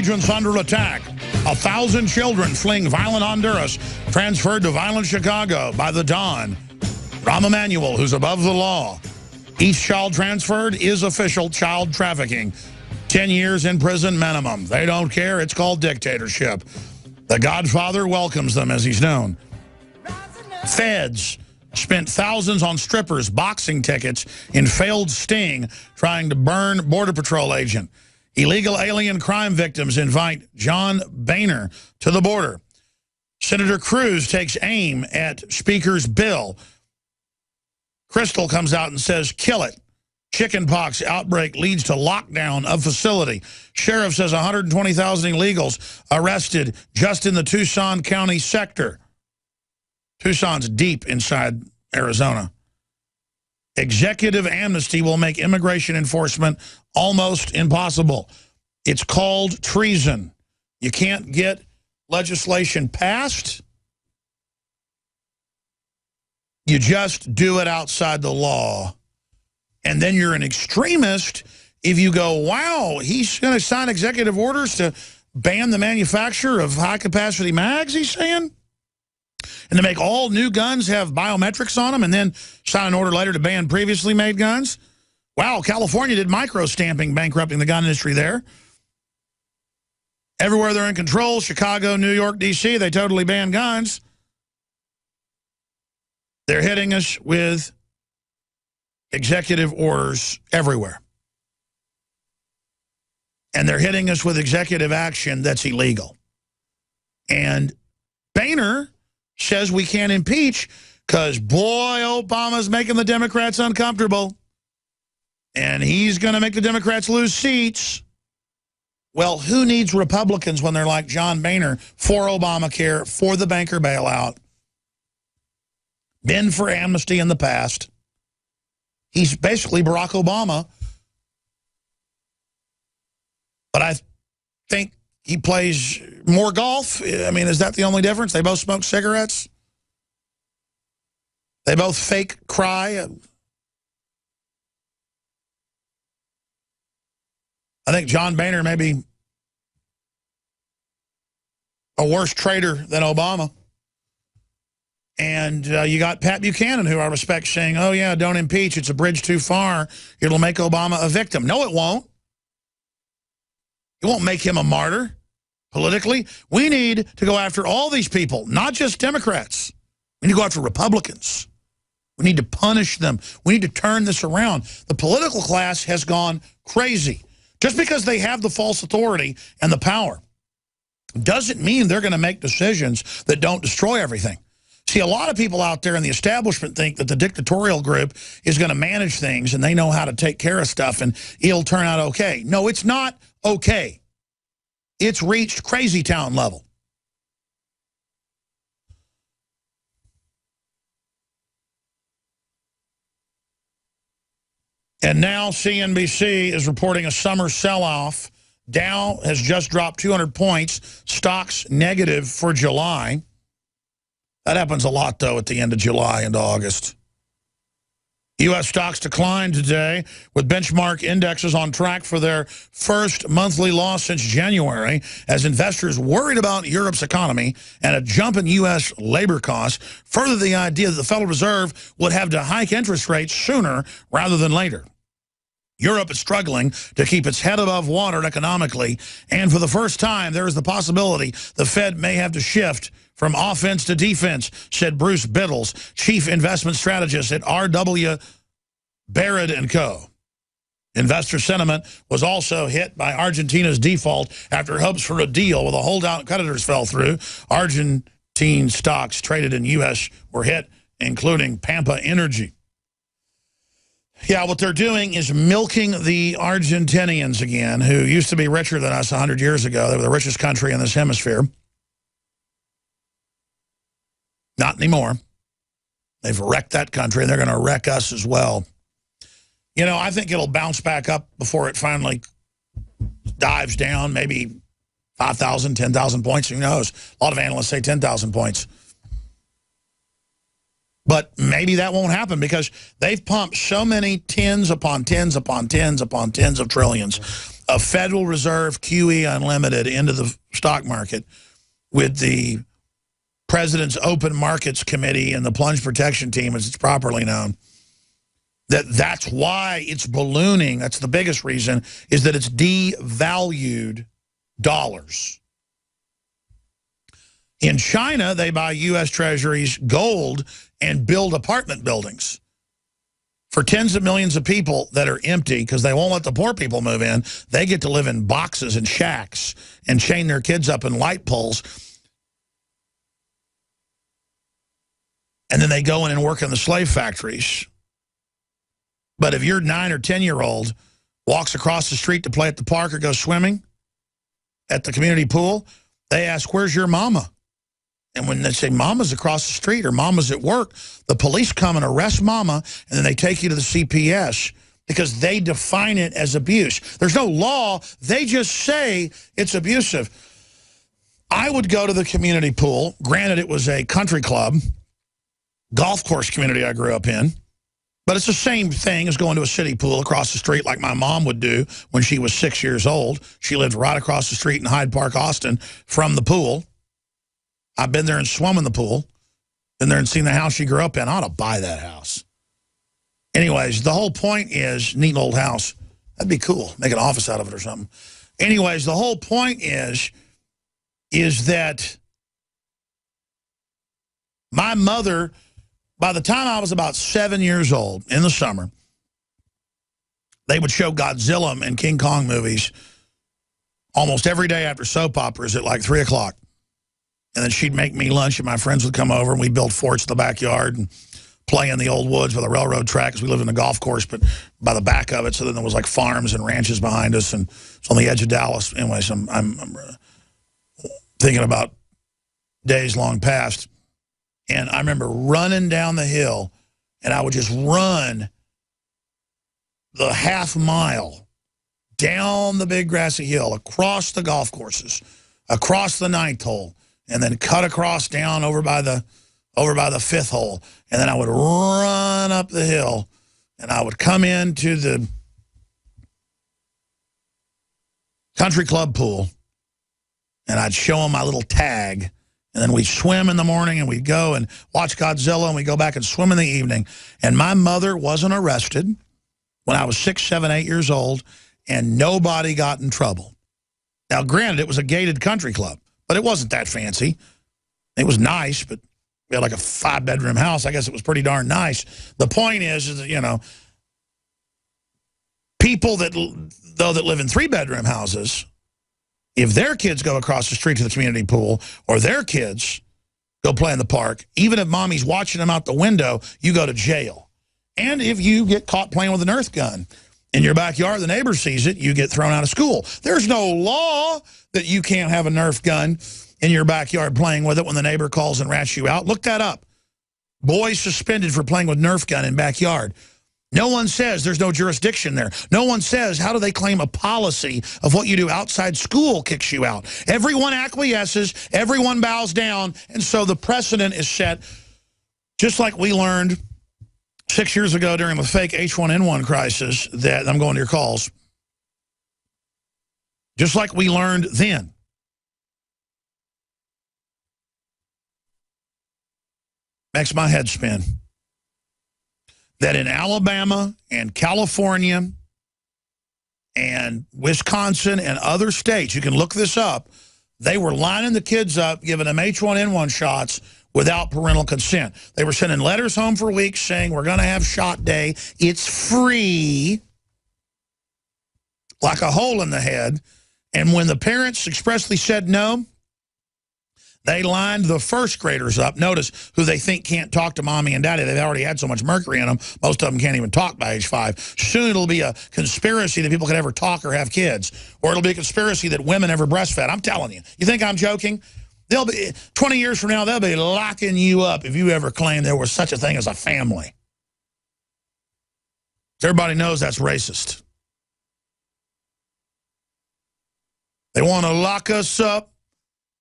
Agents under attack. 1,000 children fleeing violent Honduras, transferred to violent Chicago by the Don. Rahm Emanuel, who's above the law. Each child transferred is official child trafficking. 10 years in prison minimum. They don't care. It's called dictatorship. The Godfather welcomes them, as he's known. Feds spent thousands on strippers, boxing tickets, in failed sting trying to burn Border Patrol agent. Illegal alien crime victims invite John Boehner to the border. Senator Cruz takes aim at Speaker's bill. Crystal comes out and says, kill it. Chickenpox outbreak leads to lockdown of facility. Sheriff says 120,000 illegals arrested just in the Tucson County sector. Tucson's deep inside Arizona. Executive amnesty will make immigration enforcement almost impossible. It's called treason. You can't get legislation passed. You just do it outside the law. And then you're an extremist if you go, wow, he's going to sign executive orders to ban the manufacture of high-capacity mags, he's saying? And to make all new guns have biometrics on them and then sign an order later to ban previously made guns? Wow, California did micro-stamping, bankrupting the gun industry there. Everywhere they're in control, Chicago, New York, D.C., they totally ban guns. They're hitting us with executive orders everywhere. And they're hitting us with executive action that's illegal. And Boehner says we can't impeach because, boy, Obama's making the Democrats uncomfortable. And he's going to make the Democrats lose seats. Well, who needs Republicans when they're like John Boehner for Obamacare, for the banker bailout, been for amnesty in the past? He's basically Barack Obama. But I think he plays more golf. I mean, is that the only difference? They both smoke cigarettes. They both fake cry. I think John Boehner may be a worse traitor than Obama. And you got Pat Buchanan, who I respect, saying, oh, yeah, don't impeach. It's a bridge too far. It'll make Obama a victim. No, it won't. It won't make him a martyr politically. We need to go after all these people, not just Democrats. We need to go after Republicans. We need to punish them. We need to turn this around. The political class has gone crazy. Just because they have the false authority and the power doesn't mean they're going to make decisions that don't destroy everything. See, a lot of people out there in the establishment think that the dictatorial group is going to manage things and they know how to take care of stuff and it'll turn out okay. No, it's not okay. It's reached crazy town level. And now CNBC is reporting a summer sell-off. Dow has just dropped 200 points. Stocks negative for July. That happens a lot, though, at the end of July and August. U.S. stocks declined today, with benchmark indexes on track for their first monthly loss since January, as investors worried about Europe's economy and a jump in U.S. labor costs further the idea that the Federal Reserve would have to hike interest rates sooner rather than later. Europe is struggling to keep its head above water economically, and for the first time, there is the possibility the Fed may have to shift from offense to defense, said Bruce Biddles, chief investment strategist at R.W. Baird & Co. Investor sentiment was also hit by Argentina's default after hopes for a deal with the holdout creditors fell through. Argentine stocks traded in U.S. were hit, including Pampa Energy. Yeah, what they're doing is milking the Argentinians again, who used to be richer than us 100 years ago. They were the richest country in this hemisphere. Not anymore. They've wrecked that country, and they're going to wreck us as well. You know, I think it'll bounce back up before it finally dives down, maybe 5,000, 10,000 points. Who knows? A lot of analysts say 10,000 points. But maybe that won't happen because they've pumped so many tens upon tens upon tens upon tens of trillions a Federal Reserve QE Unlimited into the stock market with the President's Open Markets Committee and the Plunge Protection Team, as it's properly known, that's why it's ballooning. That's the biggest reason, is that it's devalued dollars. In China, they buy U.S. Treasuries, gold, and build apartment buildings for tens of millions of people that are empty because they won't let the poor people move in. They get to live in boxes and shacks and chain their kids up in light poles. And then they go in and work in the slave factories. But if your 9 or 10-year-old walks across the street to play at the park or go swimming at the community pool, they ask, "Where's your mama?" And when they say mama's across the street or mama's at work, the police come and arrest mama, and then they take you to the CPS because they define it as abuse. There's no law. They just say it's abusive. I would go to the community pool. Granted, it was a country club, golf course community I grew up in. But it's the same thing as going to a city pool across the street like my mom would do when she was 6 years old. She lived right across the street in Hyde Park, Austin, from the pool. I've been there and swum in the pool. Been there and seen the house she grew up in. I ought to buy that house. Anyways, the whole point is, neat old house. That'd be cool. Make an office out of it or something. Anyways, the whole point is that my mother, by the time I was about 7 years old in the summer, they would show Godzilla and King Kong movies almost every day after soap operas at like 3 o'clock. And then she'd make me lunch and my friends would come over and we'd build forts in the backyard and play in the old woods by the railroad track because we lived in a golf course, but by the back of it. So then there was like farms and ranches behind us, and it's on the edge of Dallas. Anyways, I'm thinking about days long past. And I remember running down the hill, and I would just run the half mile down the big grassy hill, across the golf courses, across the 9th hole, and then cut across down over by the 5th hole. And then I would run up the hill, and I would come into the country club pool, and I'd show them my little tag. And then we'd swim in the morning, and we'd go and watch Godzilla, and we'd go back and swim in the evening. And my mother wasn't arrested when I was 6, 7, 8 years old, and nobody got in trouble. Now, granted, it was a gated country club, but it wasn't that fancy. It was nice, but we had like a 5-bedroom house. I guess it was pretty darn nice. The point is that, you know, people that live in 3-bedroom houses, if their kids go across the street to the community pool, or their kids go play in the park, even if mommy's watching them out the window, you go to jail. And if you get caught playing with a Nerf gun in your backyard, the neighbor sees it, you get thrown out of school. There's no law that you can't have a Nerf gun in your backyard playing with it when the neighbor calls and rats you out. Look that up. Boys suspended for playing with Nerf gun in backyard. No one says there's no jurisdiction there. No one says, how do they claim a policy of what you do outside school kicks you out? Everyone acquiesces, everyone bows down, and so the precedent is set, just like we learned 6 years ago during the fake H1N1 crisis that, I'm going to your calls, just like we learned then. Makes my head spin. That in Alabama and California and Wisconsin and other states, you can look this up, they were lining the kids up, giving them H1N1 shots without parental consent. They were sending letters home for weeks saying, we're going to have shot day. It's free. Like a hole in the head. And when the parents expressly said no, they lined the first graders up. Notice who they think can't talk to mommy and daddy. They've already had so much mercury in them, most of them can't even talk by age 5. Soon it'll be a conspiracy that people can ever talk or have kids. Or it'll be a conspiracy that women ever breastfed. I'm telling you. You think I'm joking? They'll be 20 years from now, they'll be locking you up if you ever claim there was such a thing as a family. Everybody knows that's racist. They want to lock us up.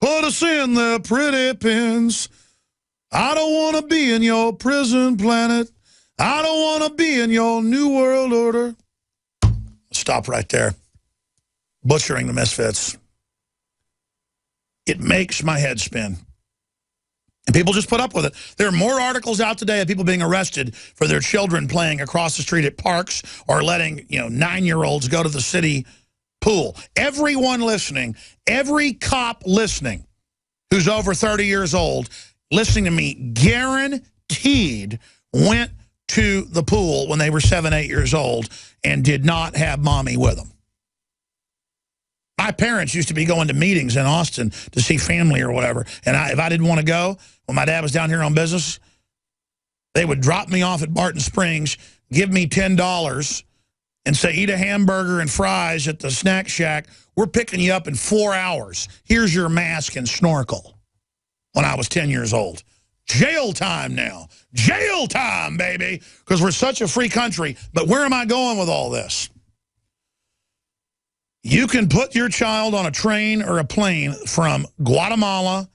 Put us in their pretty pens. I don't want to be in your prison planet. I don't want to be in your new world order. Stop right there. butchering the misfits. It makes my head spin. And people just put up with it. There are more articles out today of people being arrested for their children playing across the street at parks or letting, 9-year-olds go to the city pool. Everyone listening, every cop listening who's over 30 years old, listening to me, guaranteed went to the pool when they were 7, 8 years old and did not have mommy with them. My parents used to be going to meetings in Austin to see family or whatever. And if I didn't want to go, when my dad was down here on business, they would drop me off at Barton Springs, give me $10, and say, eat a hamburger and fries at the snack shack. We're picking you up in 4 hours. Here's your mask and snorkel. When I was 10 years old. Jail time now. Jail time, baby. Because we're such a free country. But where am I going with all this? You can put your child on a train or a plane from Guatemala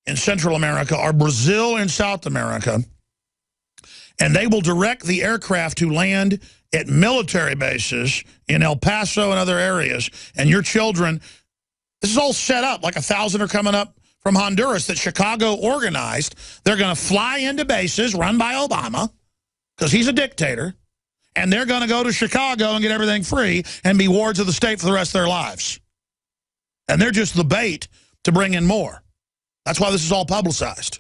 in Central America or Brazil in South America, and they will direct the aircraft to land at military bases in El Paso and other areas, and your children, this is all set up, like 1,000 are coming up from Honduras that Chicago organized. They're going to fly into bases run by Obama, because he's a dictator, and they're going to go to Chicago and get everything free and be wards of the state for the rest of their lives. And they're just the bait to bring in more. That's why this is all publicized.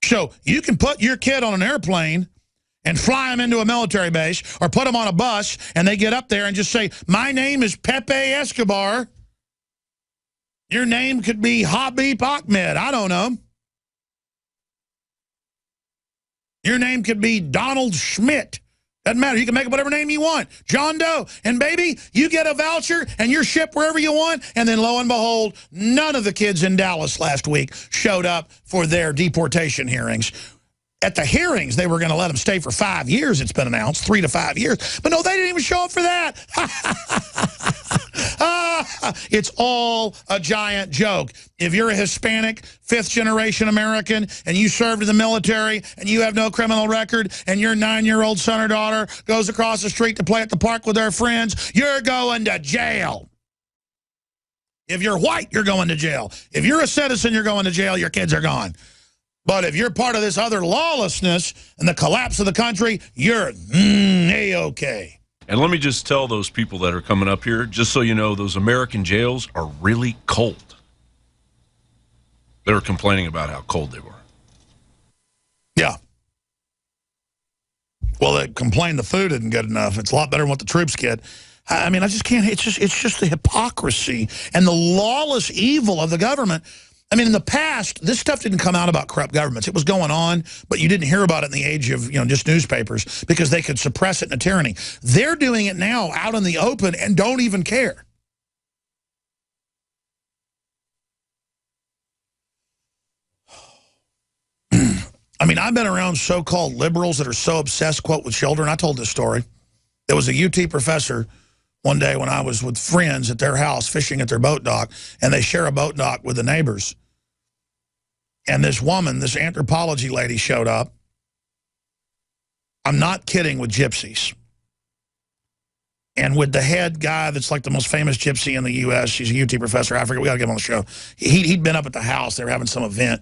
So you can put your kid on an airplane and fly them into a military base or put them on a bus and they get up there and just say, my name is Pepe Escobar. Your name could be Habib Ahmed. I don't know. Your name could be Donald Schmidt. Doesn't matter. You can make up whatever name you want. John Doe. And, baby, you get a voucher and you're shipped wherever you want. And then, lo and behold, none of the kids in Dallas last week showed up for their deportation hearings. At the hearings, they were going to let them stay for 5 years, it's been announced, 3 to 5 years. But, no, they didn't even show up for that. It's all a giant joke. If you're a Hispanic, fifth-generation American, and you served in the military, and you have no criminal record, and your 9-year-old son or daughter goes across the street to play at the park with their friends, you're going to jail. If you're white, you're going to jail. If you're a citizen, you're going to jail. Your kids are gone. But if you're part of this other lawlessness and the collapse of the country, you're A-okay. And let me just tell those people that are coming up here, just so you know, those American jails are really cold. They were complaining about how cold they were. Yeah. Well, they complained the food isn't good enough. It's a lot better than what the troops get. I mean, I just can't. It's just the hypocrisy and the lawless evil of the government. I mean, in the past, this stuff didn't come out about corrupt governments. It was going on, but you didn't hear about it in the age of, just newspapers because they could suppress it in a tyranny. They're doing it now out in the open and don't even care. I mean, I've been around so-called liberals that are so obsessed, quote, with children. I told this story. There was a UT professor one day when I was with friends at their house fishing at their boat dock, and they share a boat dock with the neighbors. And this woman, this anthropology lady showed up. I'm not kidding, with gypsies. And with the head guy that's like the most famous gypsy in the U.S., she's a UT professor, I forget, we got to get him on the show. He'd been up at the house, they were having some event.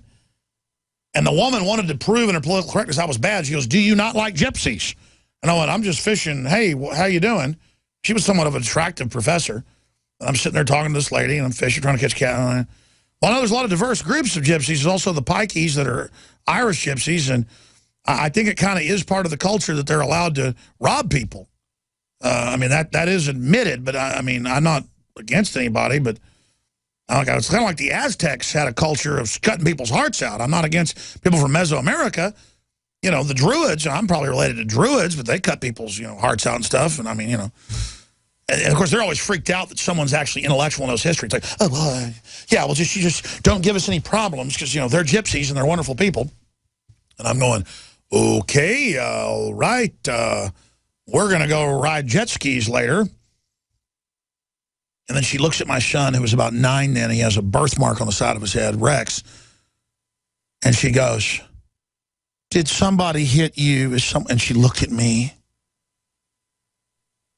And the woman wanted to prove in her political correctness I was bad. She goes, do you not like gypsies? And I went, I'm just fishing. Hey, how you doing? She was somewhat of an attractive professor. I'm sitting there talking to this lady, and I'm fishing, trying to catch cat. Well, I know there's a lot of diverse groups of gypsies. There's also the pikeys that are Irish gypsies, and I think it kind of is part of the culture that they're allowed to rob people. I mean, that is admitted, but I mean, I'm not against anybody, but it's kind of like the Aztecs had a culture of cutting people's hearts out. I'm not against people from Mesoamerica. The Druids, I'm probably related to Druids, but they cut people's, hearts out and stuff. And I mean, and of course, they're always freaked out that someone's actually intellectual and knows history. It's like, oh, well, yeah, well, you just don't give us any problems because, they're gypsies and they're wonderful people. And I'm going, okay, all right, we're going to go ride jet skis later. And then she looks at my son, who was about 9 then. He has a birthmark on the side of his head, Rex. And she goes, did somebody hit you? And she looked at me.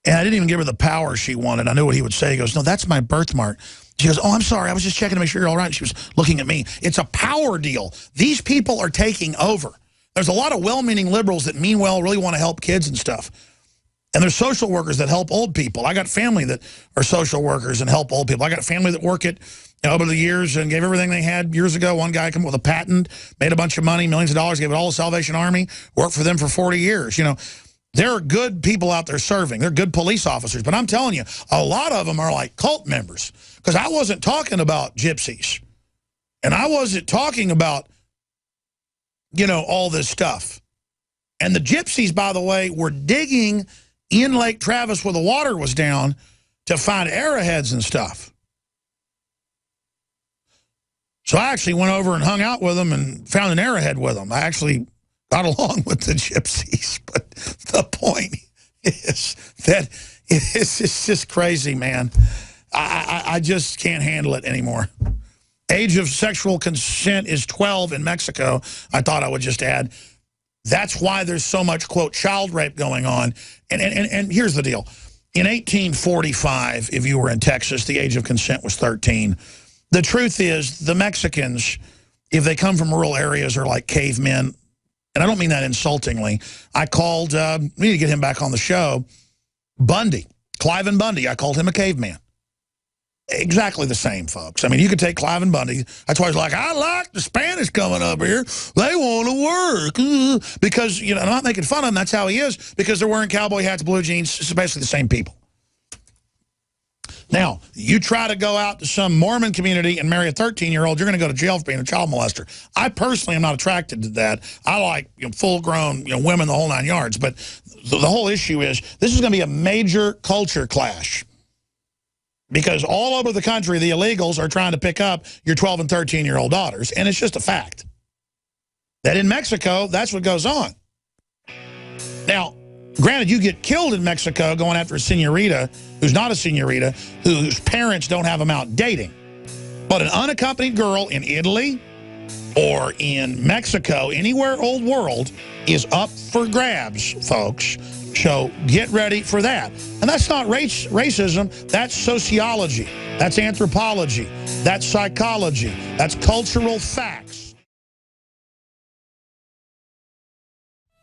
And I didn't even give her the power she wanted. I knew what he would say. He goes, no, that's my birthmark. She goes, oh, I'm sorry. I was just checking to make sure you're all right. She was looking at me. It's a power deal. These people are taking over. There's a lot of well-meaning liberals that mean well, really want to help kids and stuff. And there's social workers that help old people. I got family that are social workers and help old people. I got family that work it over the years and gave everything they had years ago. One guy came up with a patent, made a bunch of money, millions of dollars, gave it all to Salvation Army, worked for them for 40 years. You know, there are good people out there serving. They're good police officers. But I'm telling you, a lot of them are like cult members. Because I wasn't talking about gypsies. And I wasn't talking about, you know, all this stuff. And the gypsies, by the way, were digging in Lake Travis where the water was down to find arrowheads and stuff. So I actually went over and hung out with them and found an arrowhead with them. I actually got along with the gypsies. But the point is that it's just crazy, man. I just can't handle it anymore. Age of sexual consent is 12 in Mexico. I thought I would just add. That's why there's so much, quote, child rape going on. And here's the deal. In 1845, if you were in Texas, the age of consent was 13. The truth is, the Mexicans, if they come from rural areas, are like cavemen. And I don't mean that insultingly. I called, we need to get him back on the show, Bundy, Cliven Bundy. I called him a caveman. Exactly the same, folks. I mean, you could take Cliven Bundy. That's why he's like, I like the Spanish coming up here. They want to work. Because, you know, I'm not making fun of him. That's how he is. Because they're wearing cowboy hats, blue jeans. It's basically the same people. Now, you try to go out to some Mormon community and marry a 13-year-old, you're going to go to jail for being a child molester. I personally am not attracted to that. I like, you know, full-grown, you know, women, the whole 9 yards. But the whole issue is this is going to be a major culture clash. Because all over the country, the illegals are trying to pick up your 12 and 13-year-old daughters. And it's just a fact. That in Mexico, that's what goes on. Now, granted, you get killed in Mexico going after a senorita who's not a senorita, whose parents don't have them out dating. But an unaccompanied girl in Italy or in Mexico, anywhere old world, is up for grabs, folks. So get ready for that. And that's not racism. That's sociology. That's anthropology. That's psychology. That's cultural facts.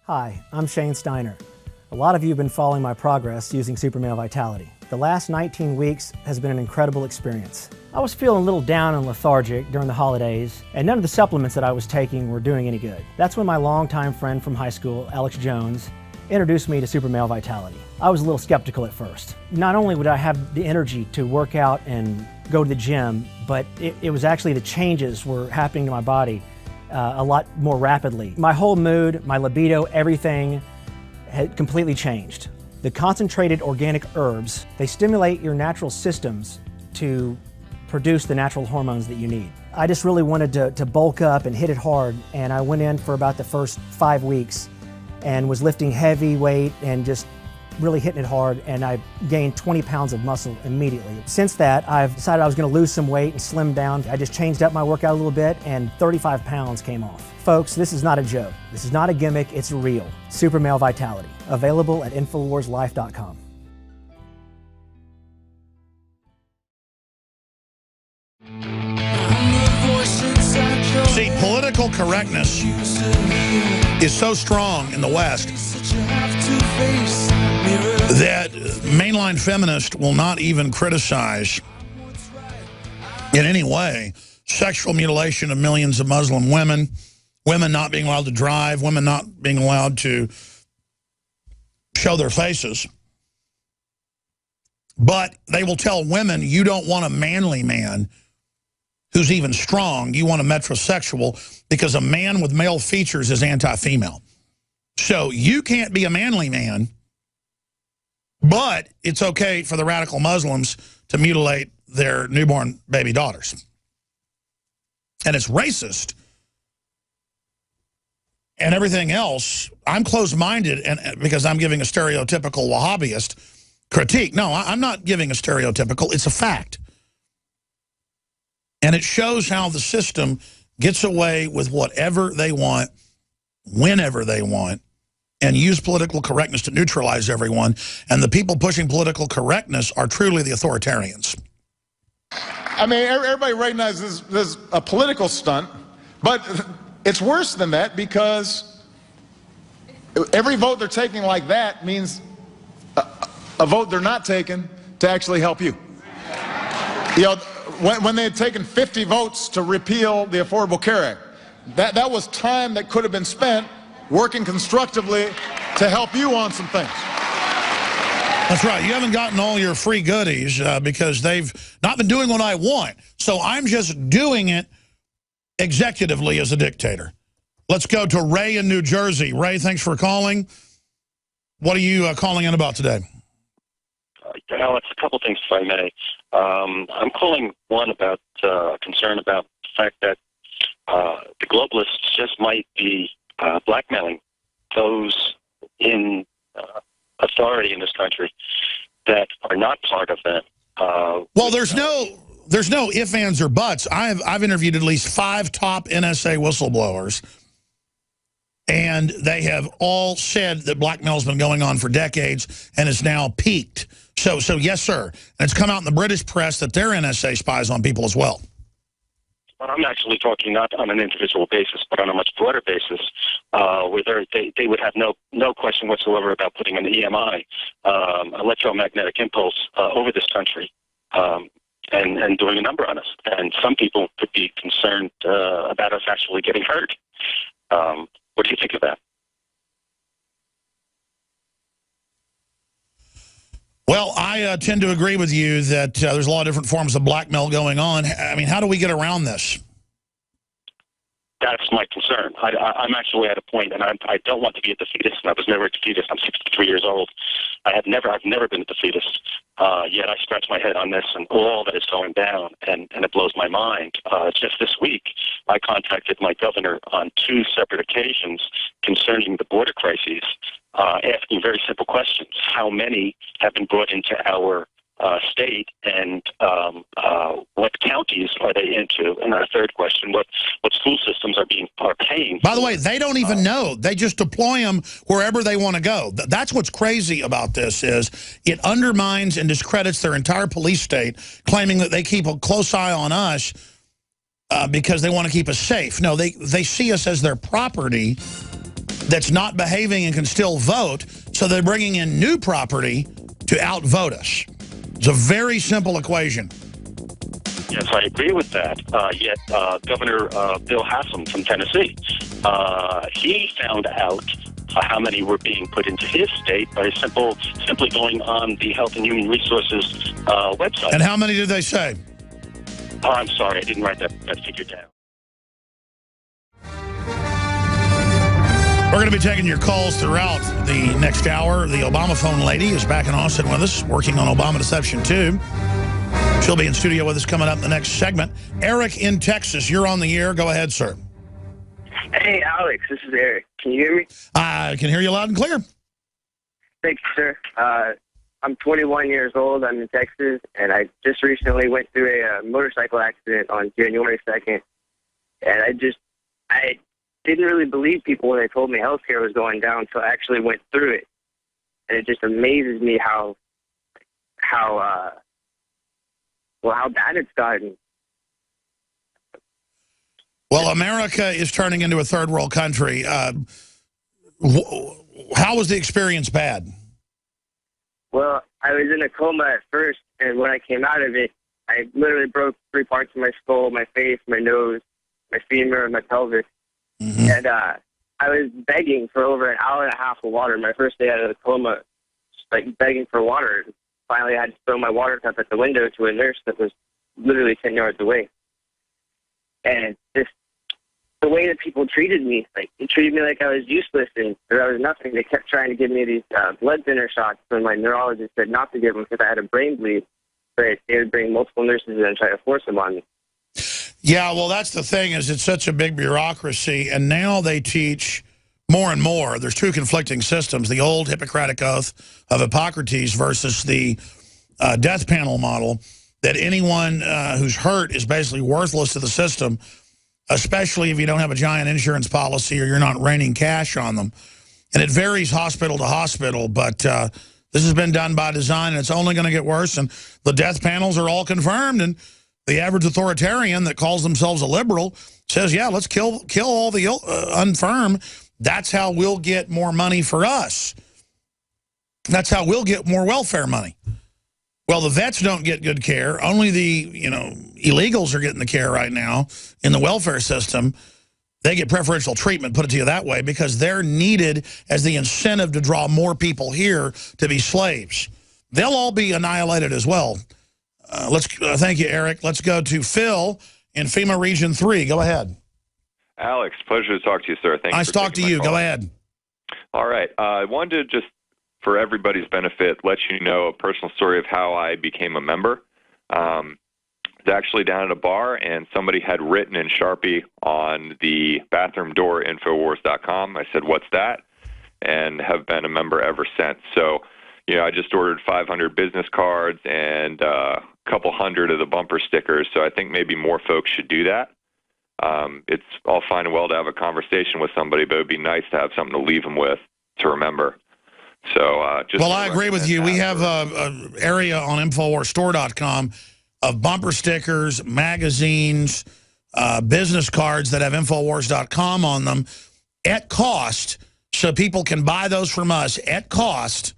Hi, I'm Shane Steiner. A lot of you have been following my progress using Super Male Vitality. The last 19 weeks has been an incredible experience. I was feeling a little down and lethargic during the holidays, and none of the supplements that I was taking were doing any good. That's when my longtime friend from high school, Alex Jones, introduced me to Super Male Vitality. I was a little skeptical at first. Not only would I have the energy to work out and go to the gym, but it was actually the changes were happening to my body a lot more rapidly. My whole mood, my libido, everything had completely changed. The concentrated organic herbs, they stimulate your natural systems to produce the natural hormones that you need. I just really wanted to bulk up and hit it hard, and I went in for about the first 5 weeks and was lifting heavy weight and just really hitting it hard, and I gained 20 pounds of muscle immediately. Since that, I've decided I was going to lose some weight and slim down. I just changed up my workout a little bit, and 35 pounds came off. Folks, this is not a joke. This is not a gimmick, it's real. Super Male Vitality, available at InfoWarsLife.com. See, political correctness is so strong in the West that mainline feminists will not even criticize in any way sexual mutilation of millions of Muslim women, women not being allowed to drive, women not being allowed to show their faces. But they will tell women, you don't want a manly man who's even strong. You want a metrosexual because a man with male features is anti-female. So you can't be a manly man, but it's okay for the radical Muslims to mutilate their newborn baby daughters. And it's racist. And everything else, I'm closed-minded and because I'm giving a stereotypical Wahhabist critique. No, I'm not giving a stereotypical. It's a fact. And it shows how the system gets away with whatever they want, whenever they want, and use political correctness to neutralize everyone. And the people pushing political correctness are truly the authoritarians. I mean, everybody recognizes this is a political stunt, but it's worse than that because every vote they're taking like that means a vote they're not taking to actually help you. You know, when they had taken 50 votes to repeal the Affordable Care Act, that was time that could have been spent working constructively to help you on some things. That's right. You haven't gotten all your free goodies because they've not been doing what I want. So I'm just doing it executively as a dictator. Let's go to Ray in New Jersey. Ray, thanks for calling. What are you calling in about today? Alex, a couple things, if I may. I'm calling, one, about concern about the fact that the globalists just might be blackmailing those in authority in this country that are not part of that. Well, there's no ifs, ands, or buts. I've interviewed at least 5 top NSA whistleblowers, and they have all said that blackmail's been going on for decades and is now peaked. So yes, sir. And it's come out in the British press that their NSA spies on people as well. But I'm actually talking not on an individual basis, but on a much broader basis, where they would have no question whatsoever about putting an EMI, electromagnetic impulse, over this country, and doing a number on us. And some people could be concerned about us actually getting hurt. What do you think of that? Well, I tend to agree with you that there's a lot of different forms of blackmail going on. I mean, how do we get around this? That's my concern. I'm actually at a point, and I don't want to be a defeatist, and I was never a defeatist. I'm 63 years old. I've never been a defeatist, yet I scratch my head on this and all that is going down, and it blows my mind. Just this week, I contacted my governor on 2 separate occasions concerning the border crises, asking very simple questions. How many have been brought into our state, and what counties are they into? And our third question, what school systems are paying? By the way, they don't even know. They just deploy them wherever they want to go. That's what's crazy about this is it undermines and discredits their entire police state, claiming that they keep a close eye on us because they want to keep us safe. No, they see us as their property that's not behaving and can still vote, so they're bringing in new property to outvote us. It's a very simple equation. Yes, I agree with that. Yet Governor Bill Haslam from Tennessee, he found out how many were being put into his state by simply going on the Health and Human Resources website. And how many did they say? Oh, I'm sorry, I didn't write that figure down. We're going to be taking your calls throughout the next hour. The Obama phone lady is back in Austin with us, working on Obama Deception 2. She'll be in studio with us coming up in the next segment. Eric in Texas, you're on the air. Go ahead, sir. Hey, Alex, this is Eric. Can you hear me? I can hear you loud and clear. Thank you, sir. I'm 21 years old. I'm in Texas, and I just recently went through a motorcycle accident on January 2nd. And I didn't really believe people when they told me healthcare was going down until I actually went through it. And it just amazes me how bad it's gotten. Well, America is turning into a third world country. How was the experience bad? Well, I was in a coma at first, and when I came out of it, I literally broke 3 parts of my skull, my face, my nose, my femur, and my pelvis. Mm-hmm. And I was begging for over an hour and a half of water. My first day out of the coma, just begging for water. Finally, I had to throw my water cup at the window to a nurse that was literally 10 yards away. And the way that people treated me, they treated me like I was useless and that I was nothing. They kept trying to give me these blood thinner shots when my neurologist said not to give them because I had a brain bleed. But they would bring multiple nurses in and try to force them on me. Yeah, well, that's the thing is it's such a big bureaucracy, and now they teach more and more. There's 2 conflicting systems, the old Hippocratic Oath of Hippocrates versus the death panel model, that anyone who's hurt is basically worthless to the system, especially if you don't have a giant insurance policy or you're not raining cash on them. And it varies hospital to hospital, but this has been done by design, and it's only going to get worse. And the death panels are all confirmed, and the average authoritarian that calls themselves a liberal says, yeah, let's kill all the infirm. That's how we'll get more money for us. That's how we'll get more welfare money. Well, the vets don't get good care. Only the, illegals are getting the care right now in the welfare system. They get preferential treatment, put it to you that way, because they're needed as the incentive to draw more people here to be slaves. They'll all be annihilated as well. Thank you, Eric. Let's go to Phil in FEMA Region 3. Go ahead. Alex, pleasure to talk to you, sir. Thanks. Nice to talk to you. Go ahead. All right. I wanted to just, for everybody's benefit, let you know a personal story of how I became a member. I was actually down at a bar, and somebody had written in Sharpie on the bathroom door, Infowars.com. I said, "What's that?" And have been a member ever since. So, I just ordered 500 business cards and a couple hundred of the bumper stickers. So I think maybe more folks should do that. It's all fine and well to have a conversation with somebody, but it would be nice to have something to leave them with to remember. So, I agree with you. We have an area on InfoWarsStore.com of bumper stickers, magazines, business cards that have Infowars.com on them at cost, so people can buy those from us at cost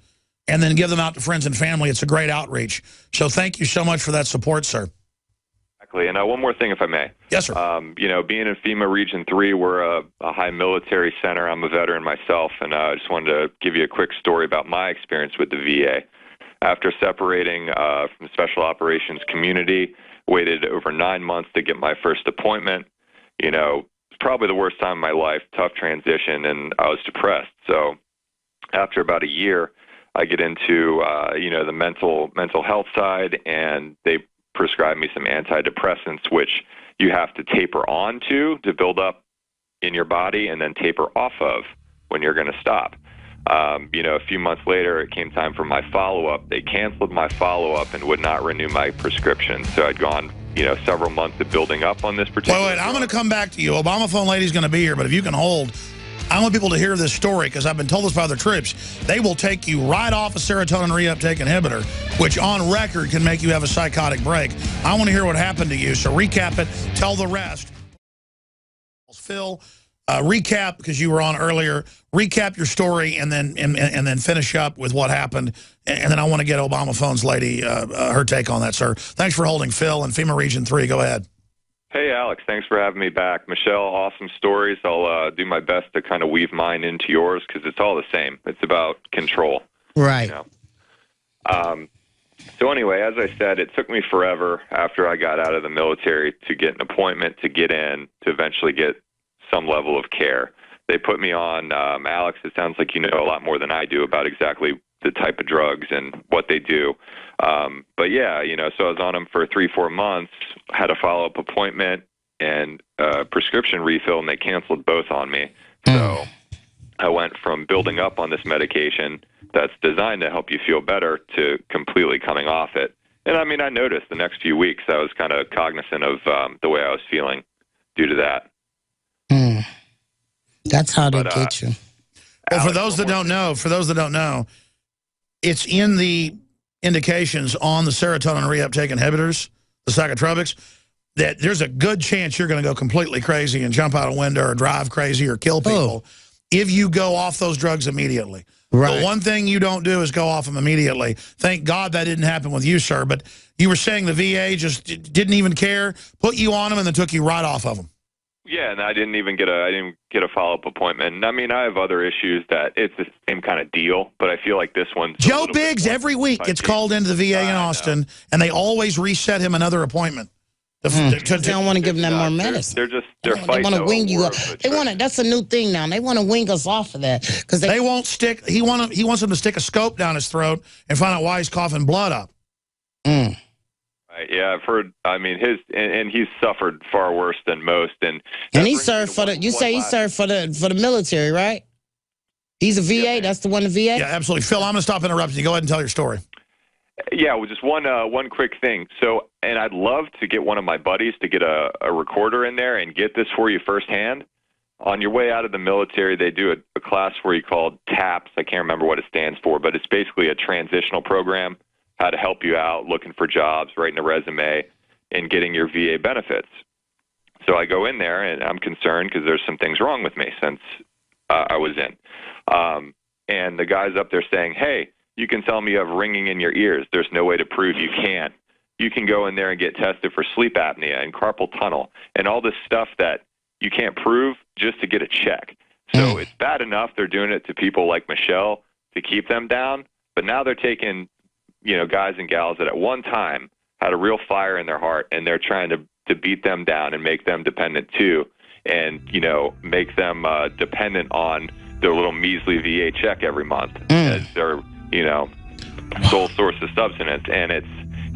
and then give them out to friends and family. It's a great outreach. So thank you so much for that support, sir. Exactly. And one more thing, if I may. Yes, sir. Being in FEMA Region 3, we're a high military center. I'm a veteran myself, and I just wanted to give you a quick story about my experience with the VA. After separating from the Special Operations community, waited over 9 months to get my first appointment. It's probably the worst time of my life, tough transition, and I was depressed. So after about a year, I get into, the mental health side, and they prescribed me some antidepressants, which you have to taper onto to build up in your body and then taper off of when you're going to stop. A few months later, it came time for my follow-up. They canceled my follow-up and would not renew my prescription. So I'd gone, several months of building up on this particular Wait, I'm going to come back to you. Obama phone lady's going to be here, but if you can hold, I want people to hear this story because I've been told this by other troops. They will take you right off a serotonin reuptake inhibitor, which on record can make you have a psychotic break. I want to hear what happened to you, so recap it, tell the rest. Phil, recap, because you were on earlier, recap your story and then finish up with what happened. And then I want to get Obama phone's lady, her take on that, sir. Thanks for holding, Phil, in FEMA Region 3. Go ahead. Hey, Alex, thanks for having me back. Michelle, awesome stories. I'll do my best to kind of weave mine into yours because it's all the same. It's about control. Right. So anyway, as I said, it took me forever after I got out of the military to get an appointment, to get in, to eventually get some level of care. They put me on, Alex, it sounds like you know a lot more than I do about exactly the type of drugs and what they do. But yeah, so I was on them for 3-4 months, had a follow-up appointment and prescription refill, and they canceled both on me. So I went from building up on this medication that's designed to help you feel better to completely coming off it. And I mean, I noticed the next few weeks I was kind of cognizant of the way I was feeling due to that. That's how they get you. Well, for those that don't know, it's in the indications on the serotonin reuptake inhibitors, the psychotropics, that there's a good chance you're going to go completely crazy and jump out a window or drive crazy or kill people if you go off those drugs immediately. Right. The one thing you don't do is go off them immediately. Thank God that didn't happen with you, sir. But you were saying the VA just didn't even care, put you on them, and then took you right off of them. Yeah, and I didn't get a follow-up appointment. And I mean, I have other issues that it's the same kind of deal, but I feel like this one's Joe Biggs every week gets called into the VA in Austin, and they always reset him another appointment. They don't want to give them more medicine. They're fighting. They want to wing you up. That's a new thing now. They want to wing us off of that because they won't stick. He wants them to stick a scope down his throat and find out why he's coughing blood up. Right, yeah, I've heard. I mean, he's suffered far worse than most, and he served for the. You say he served for the military, right? He's a VA. Yeah, that's the one, the VA. Yeah, absolutely. Phil, I'm going to stop interrupting you. Go ahead and tell your story. Yeah, well, just one quick thing. So, and I'd love to get one of my buddies to get a recorder in there and get this for you firsthand. on your way out of the military, they do a class for you called TAPS. I can't remember what it stands for, but it's basically a transitional program, how to help you out looking for jobs, writing a resume, and getting your VA benefits. So I go in there, and I'm concerned because there's some things wrong with me since I was in. And the guy's up there saying, hey, you can tell me you have ringing in your ears. There's no way to prove you can't. You can go in there and get tested for sleep apnea and carpal tunnel and all this stuff that you can't prove just to get a check. So it's bad enough they're doing it to people like Michelle to keep them down, but now they're taking, guys and gals that at one time had a real fire in their heart, and they're trying to beat them down and make them dependent too, and, make them dependent on their little measly VA check every month as their, sole source of subsistence. And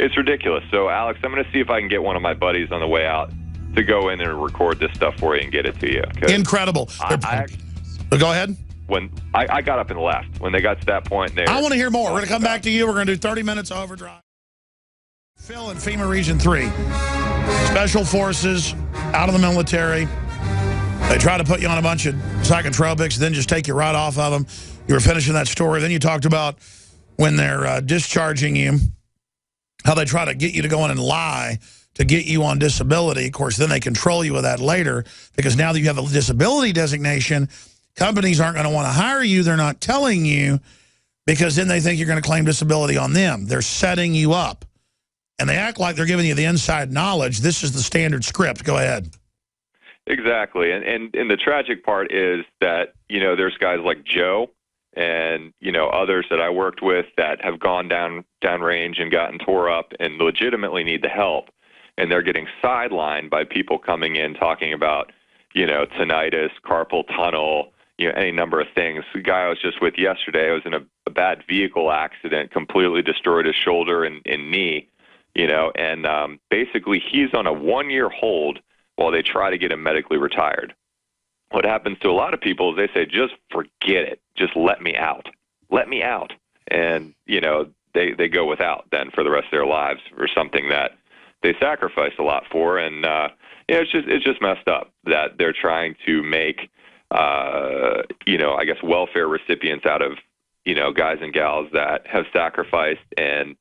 it's ridiculous. So, Alex, I'm going to see if I can get one of my buddies on the way out to go in and record this stuff for you and get it to you. Incredible. Go ahead. When I got up and left, when they got to that point, I want to hear more. We're going to come back to you. We're going to do 30 minutes overdrive. Phil in FEMA Region 3. Special forces, out of the military. They try to put you on a bunch of psychotropics, then just take you right off of them. You were finishing that story. Then you talked about when they're discharging you, how they try to get you to go in and lie to get you on disability. Of course, then they control you with that later, because now that you have a disability designation, companies aren't going to want to hire you. They're not telling you, because then they think you're going to claim disability on them. They're setting you up. And they act like they're giving you the inside knowledge. This is the standard script. Go ahead. Exactly. And the tragic part is that, there's guys like Joe and, others that I worked with that have gone downrange and gotten tore up and legitimately need the help. And they're getting sidelined by people coming in talking about, tinnitus, carpal tunnel, any number of things. The guy I was just with yesterday was in a bad vehicle accident, completely destroyed his shoulder and knee, and basically he's on a 1-year hold while they try to get him medically retired. What happens to a lot of people is they say, just forget it. Just let me out. Let me out. And, they go without then for the rest of their lives for something that they sacrificed a lot for. And, it's just messed up that they're trying to make, I guess, welfare recipients out of, guys and gals that have sacrificed and,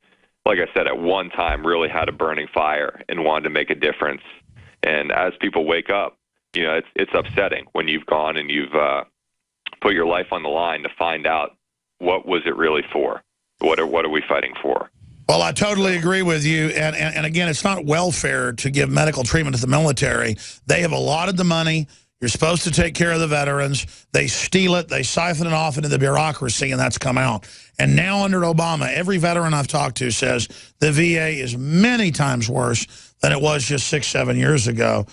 like I said, at one time really had a burning fire and wanted to make a difference. And as people wake up, it's upsetting when you've gone and you've put your life on the line to find out what was it really for? What are we fighting for? Well, I totally agree with you. And again, it's not welfare to give medical treatment to the military. They have allotted the money. You're supposed to take care of the veterans. They steal it. They siphon it off into the bureaucracy, and that's come out. And now under Obama, every veteran I've talked to says the VA is many times worse than it was just 6-7 years ago.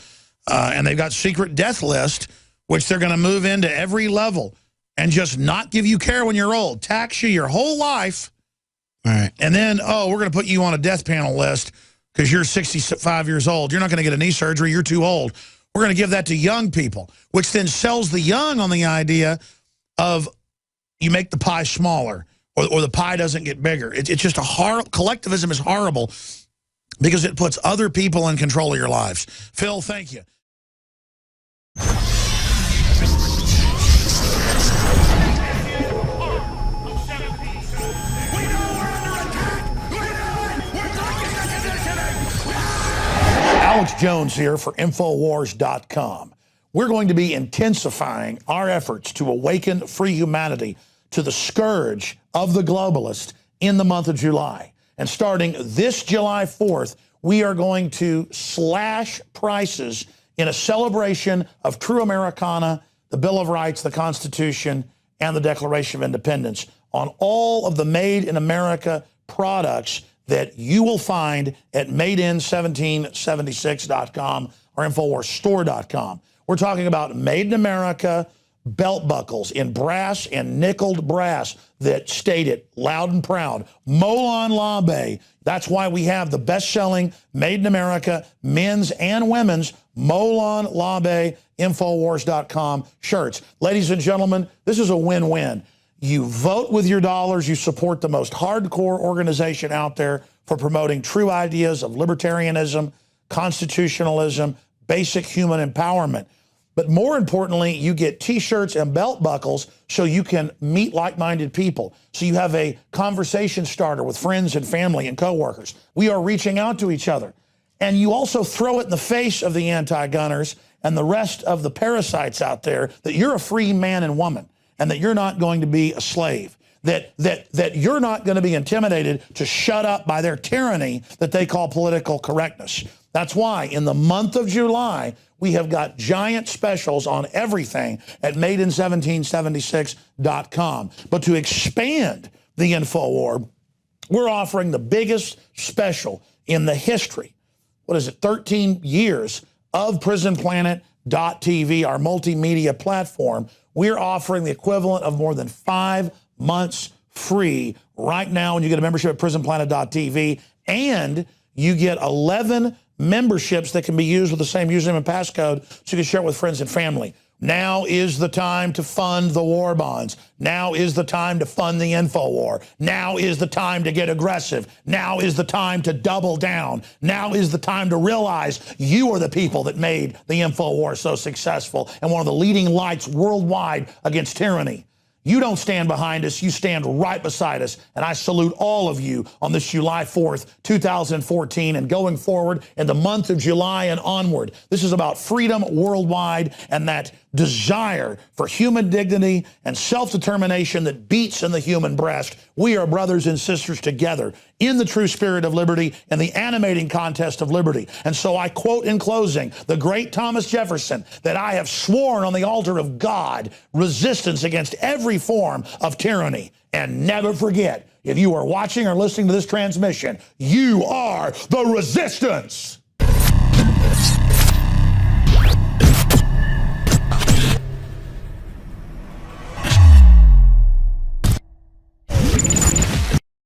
And they've got secret death list, which they're going to move into every level and just not give you care when you're old. Tax you your whole life. All right. And then, we're going to put you on a death panel list because you're 65 years old. You're not going to get a knee surgery. You're too old. We're going to give that to young people, which then sells the young on the idea of you make the pie smaller or the pie doesn't get bigger. It's just a horrible, collectivism is horrible because it puts other people in control of your lives. Phil, thank you. Alex Jones here for Infowars.com. We're going to be intensifying our efforts to awaken free humanity to the scourge of the globalist in the month of July. And starting this July 4th, we are going to slash prices in a celebration of true Americana, the Bill of Rights, the Constitution, and the Declaration of Independence on all of the Made in America products that you will find at madein1776.com or InfoWarsStore.com. We're talking about Made in America belt buckles in brass and nickeled brass that state it loud and proud. Molon Labe. That's why we have the best-selling Made in America men's and women's Molon Labe Infowars.com shirts. Ladies and gentlemen, this is a win-win. You vote with your dollars. You support the most hardcore organization out there for promoting true ideas of libertarianism, constitutionalism, basic human empowerment. But more importantly, you get T-shirts and belt buckles so you can meet like-minded people. So you have a conversation starter with friends and family and coworkers. We are reaching out to each other. And you also throw it in the face of the anti-gunners and the rest of the parasites out there that you're a free man and woman and that you're not going to be a slave, that you're not going to be intimidated to shut up by their tyranny that they call political correctness. That's why in the month of July, we have got giant specials on everything at madein1776.com. But to expand the InfoWar, we're offering the biggest special in the history, 13 years of PrisonPlanet.tv, our multimedia platform. We're offering the equivalent of more than 5 months free right now when you get a membership at PrisonPlanet.tv, and you get 11 memberships that can be used with the same username and passcode so you can share it with friends and family. Now is the time to fund the war bonds. Now is the time to fund the InfoWar. Now is the time to get aggressive. Now is the time to double down. Now is the time to realize you are the people that made the InfoWar so successful and one of the leading lights worldwide against tyranny. You don't stand behind us, you stand right beside us, and I salute all of you on this July 4th, 2014, and going forward in the month of July and onward. This is about freedom worldwide and that desire for human dignity and self-determination that beats in the human breast. We are brothers and sisters together in the true spirit of liberty and the animating contest of liberty. And so I quote in closing the great Thomas Jefferson that I have sworn on the altar of God resistance against every form of tyranny. And never forget, if you are watching or listening to this transmission, you are the resistance.